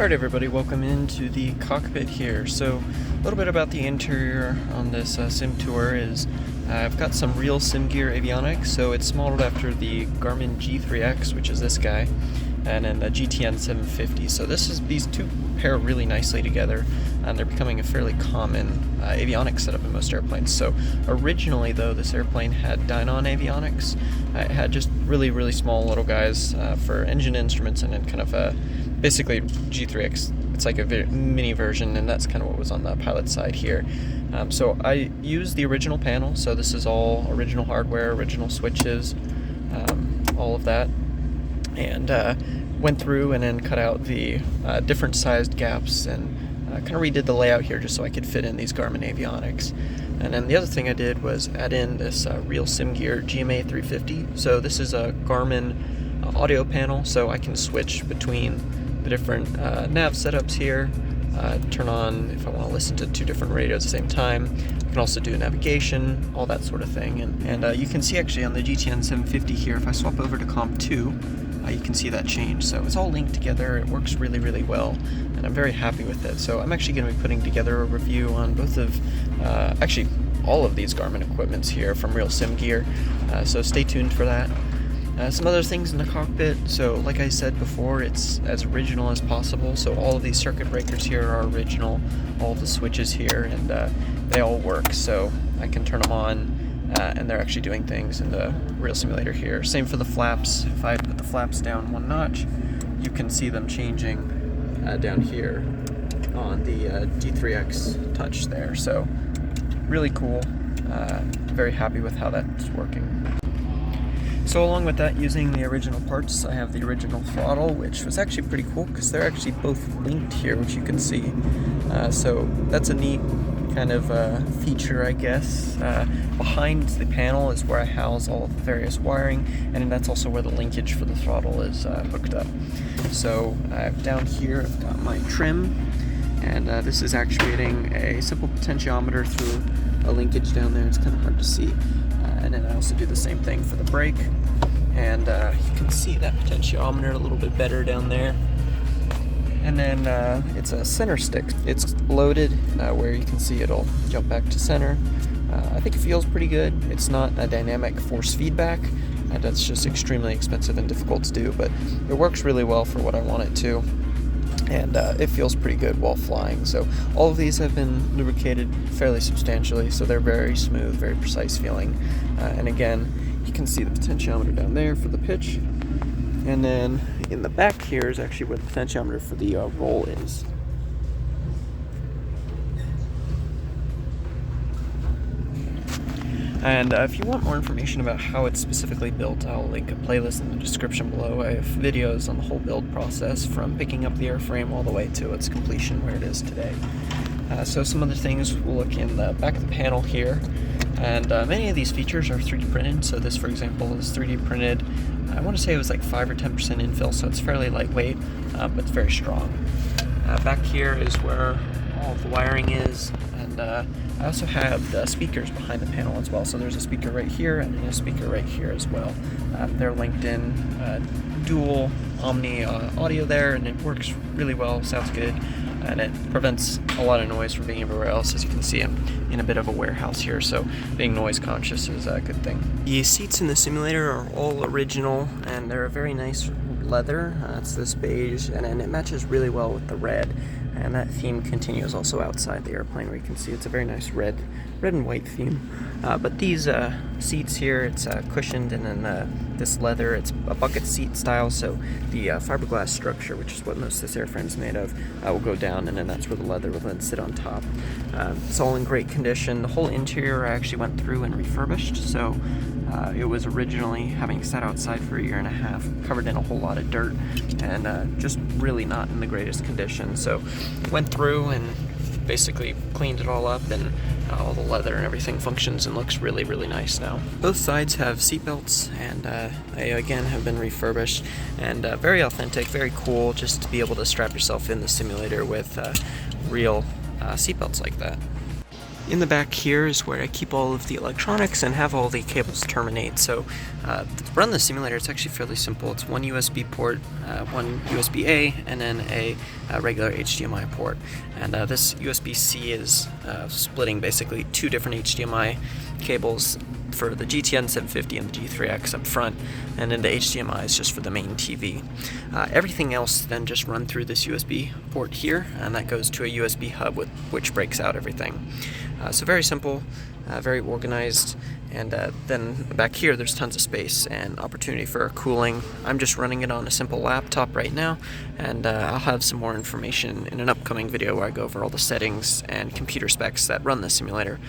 Alright everybody, welcome into the cockpit here. So a little bit about the interior on this sim tour is I've got some real sim gear avionics, so it's modeled after the Garmin G3X, which is this guy, and then the GTN 750. So these two pair really nicely together, and they're becoming a fairly common avionics setup in most airplanes. So originally though, this airplane had Dynon avionics. It had just really small little guys for engine instruments, and then kind of basically G3X. It's like a mini version, and that's kind of what was on the pilot side here. So I used the original panel, so this is all original hardware, original switches, all of that, and went through and then cut out the different sized gaps and kind of redid the layout here just so I could fit in these Garmin Avionics. And then the other thing I did was add in this real sim gear GMA 350. So this is a Garmin audio panel, so I can switch between the different nav setups here, turn on if I want to listen to two different radios at the same time. I can also do navigation, all that sort of thing. And you can see actually on the GTN 750 here, if I swap over to Comp 2, you can see that change. So it's all linked together, it works really well, and I'm very happy with it. So I'm actually going to be putting together a review on both of, actually all of these Garmin equipments here from Real Sim Gear, so stay tuned for that. Some other things in the cockpit, so like I said before, it's as original as possible, so all of these circuit breakers here are original, all of the switches here, and they all work, so I can turn them on, and they're actually doing things in the real simulator here. Same for the flaps. If I put the flaps down one notch, you can see them changing down here on the G3X touch there, so really cool. Very happy with how that's working. So along with that, using the original parts, I have the original throttle, which was actually pretty cool because they're actually both linked here, which you can see. So that's a neat kind of feature, I guess. Behind the panel is where I house all of the various wiring, and that's also where the linkage for the throttle is hooked up. So down here I've got my trim, and this is actuating a simple potentiometer through a linkage down there. It's kind of hard to see. And then I also do the same thing for the brake, and you can see that potentiometer a little bit better down there. And then it's a center stick. It's loaded where you can see it'll jump back to center. I think it feels pretty good. It's not a dynamic force feedback. That's just extremely expensive and difficult to do, but it works really well for what I want it to. And it feels pretty good while flying. So all of these have been lubricated fairly substantially, so they're very smooth, very precise feeling. And again, you can see the potentiometer down there for the pitch. And then in the back here is actually where the potentiometer for the roll is. And if you want more information about how it's specifically built, I'll link a playlist in the description below. I have videos on the whole build process from picking up the airframe all the way to its completion where it is today. So some other things, we'll look in the back of the panel here. And many of these features are 3D printed. So this, for example, is 3D printed. I want to say it was like 5 or 10% infill, so it's fairly lightweight, but it's very strong. Back here is where all of the wiring is, and I also have the speakers behind the panel as well. So there's a speaker right here and a speaker right here as well. They're linked in, dual Omni audio there, and it works really well, sounds good, and it prevents a lot of noise from being everywhere else. As you can see, I'm in a bit of a warehouse here, so being noise conscious is a good thing. The seats in the simulator are all original, and they're a very nice leather. It's this beige, and it matches really well with the red. And that theme continues also outside the airplane, where you can see it's a very nice red and white theme. But these seats here, it's cushioned, and then this leather, it's a bucket seat style, so the fiberglass structure, which is what most of this airframe's made of, will go down, and then that's where the leather will then sit on top. It's all in great condition. The whole interior I actually went through and refurbished, so it was originally, having sat outside for a year and a half, covered in a whole lot of dirt, and just really not in the greatest condition. So went through and basically cleaned it all up, and all the leather and everything functions and looks really, really nice now. Both sides have seat belts, and they again have been refurbished, and very authentic, very cool just to be able to strap yourself in the simulator with real seat belts like that. In the back here is where I keep all of the electronics and have all the cables terminate. So to run the simulator, it's actually fairly simple. It's one USB port, one USB-A, and then a regular HDMI port. And this USB-C is splitting basically two different HDMI cables for the GTN 750 and the G3X up front, and then the HDMI is just for the main TV. Everything else then just run through this USB port here, and that goes to a USB hub which breaks out everything. So very simple, very organized, and then back here there's tons of space and opportunity for cooling. I'm just running it on a simple laptop right now, and I'll have some more information in an upcoming video where I go over all the settings and computer specs that run the simulator.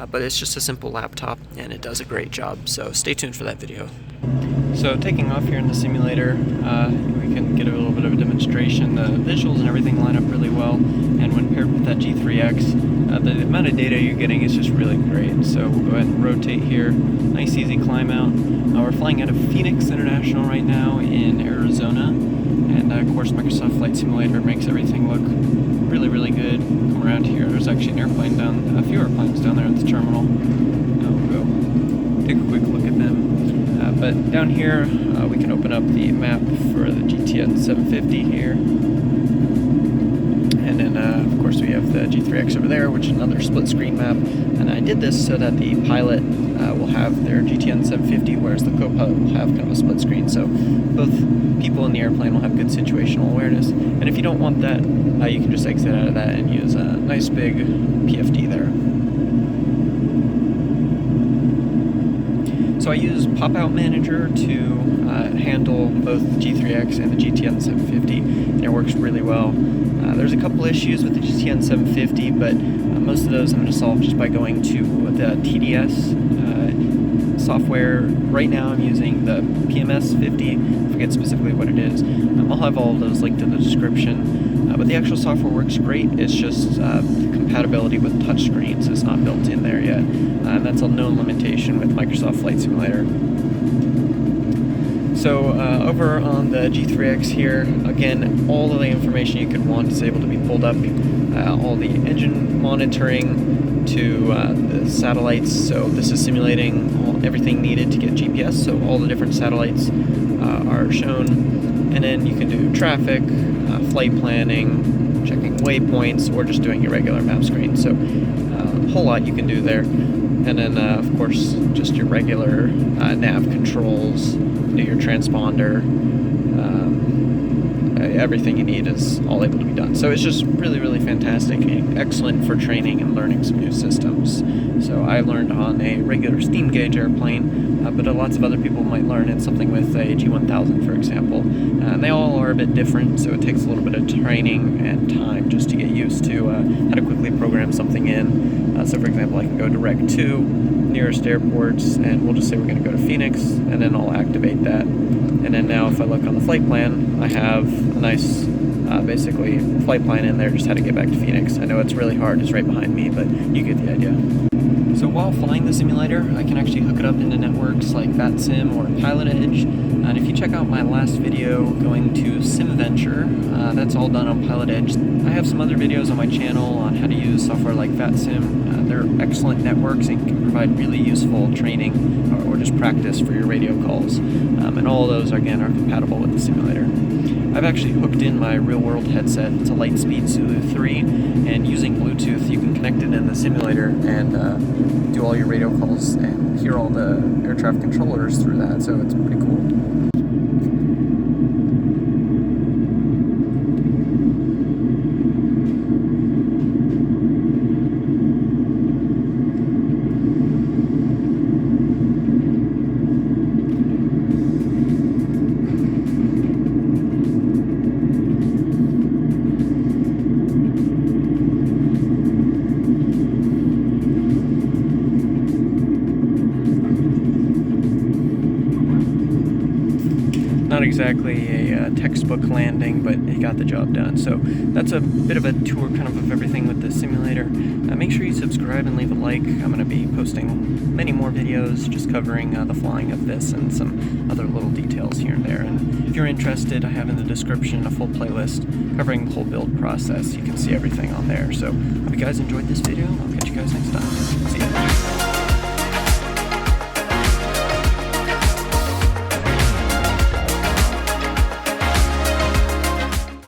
But it's just a simple laptop, and it does a great job, so stay tuned for that video. So taking off here in the simulator, we can get a little bit of a demonstration. The visuals and everything line up really well, and when paired with that G3X, the amount of data you're getting is just really great. So we'll go ahead and rotate here. Nice easy climb out. We're flying out of Phoenix International right now in Arizona, and of course Microsoft Flight Simulator makes everything look really, really good. Come around here, there's actually an airplane a few airplanes down there at the terminal. We'll go take a quick look at them. But down here, we can open up the map for the GTN 750 here. And then, of course, we have the G3X over there, which is another split screen map. And I did this so that the pilot will have their GTN 750, whereas the co-pilot will have kind of a split screen. So both people in the airplane will have good situational awareness. And if you don't want that, you can just exit out of that and use a nice big PFD there. So I use Pop-Out Manager to handle both the G3X and the GTN 750, and it works really well. There's a couple issues with the GTN 750, but most of those I'm going to solve just by going to the TDS software. Right now I'm using the PMS 50, I forget specifically what it is. I'll have all of those linked in the description. But the actual software works great. It's just compatibility with touchscreens is not built in there yet. And that's a known limitation with Microsoft Flight Simulator. So over on the G3X here, again, all of the information you could want is able to be pulled up. All the engine monitoring to the satellites. So this is simulating everything needed to get GPS. So all the different satellites are shown. And then you can do traffic, flight planning, checking waypoints, or just doing your regular map screen. So a whole lot you can do there. And then, of course, just your regular nav controls, do your transponder. Everything you need is all able to be done. So it's just really, really fantastic and excellent for training and learning some new systems. So I learned on a regular steam gauge airplane, but lots of other people might learn in something with a G1000, for example. And they all are a bit different, so it takes a little bit of training and time just to get used to how to quickly program something in. So for example, I can go direct to nearest airports, and we'll just say we're going to go to Phoenix, and then I'll activate that. And then now if I look on the flight plan, I have a nice basically flight plan in there, just how to get back to Phoenix. I know it's really hard, it's right behind me, but you get the idea. So while flying the simulator, I can actually hook it up into networks like VATSIM or Pilot Edge. And if you check out my last video going to SimVenture, that's all done on Pilot Edge. I have some other videos on my channel on how to use software like VATSIM. They're excellent networks and can provide really useful training or just practice for your radio calls. And all of those, again, are compatible with the simulator. I've actually hooked in my real-world headset. It's a Lightspeed Zulu 3, and using Bluetooth, you can connect it in the simulator and do all your radio calls and hear all the air traffic controllers through that, so it's pretty cool. exactly a textbook landing, but it got the job done. So that's a bit of a tour kind of everything with the simulator. Make sure you subscribe and leave a like. I'm going to be posting many more videos just covering the flying of this and some other little details here and there. And if you're interested, I have in the description a full playlist covering the whole build process. You can see everything on there. So hope you guys enjoyed this video. I'll catch you guys next time. See ya.